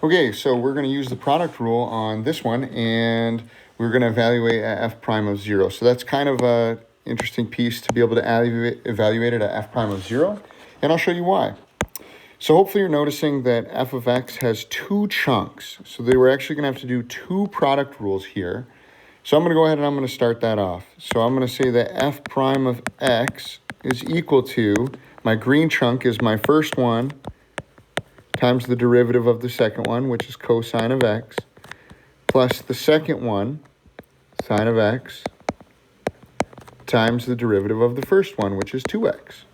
Okay, so we're going to use the product rule on this one, and we're going to evaluate at f prime of 0. So that's kind of an interesting piece to be able to evaluate it at f prime of 0, and I'll show you why. So hopefully you're noticing that f of x has two chunks. So they were actually going to have to do two product rules here. So I'm going to go ahead and I'm going to start that off. So I'm going to say that f prime of x is equal to, my green chunk is my first one, times the derivative of the second one, which is cosine of x, plus the second one, sine of x, times the derivative of the first one, which is 2x.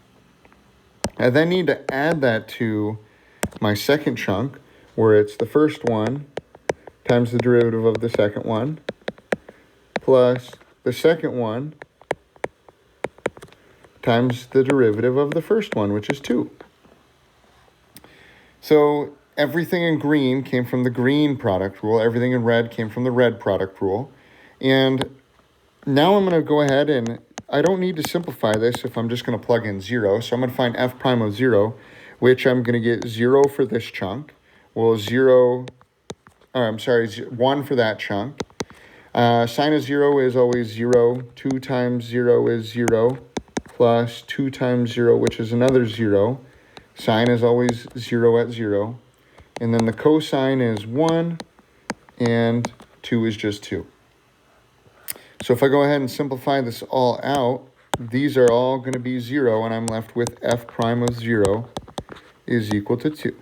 I then need to add that to my second chunk, where it's the first one times the derivative of the second one, plus the second one times the derivative of the first one, which is 2. So everything in green came from the green product rule. Everything in red came from the red product rule. And now I'm going to go ahead and I don't need to simplify this if I'm just going to plug in 0. So I'm going to find f prime of 0, which I'm going to get 0 for this chunk. Well, 1 for that chunk. Sine of 0 is always 0. 2 times 0 is 0. Plus 2 times 0, which is another 0. Sine is always 0 at 0. And then the cosine is 1, and 2 is just 2. So if I go ahead and simplify this all out, these are all going to be 0, and I'm left with f prime of 0 is equal to 2.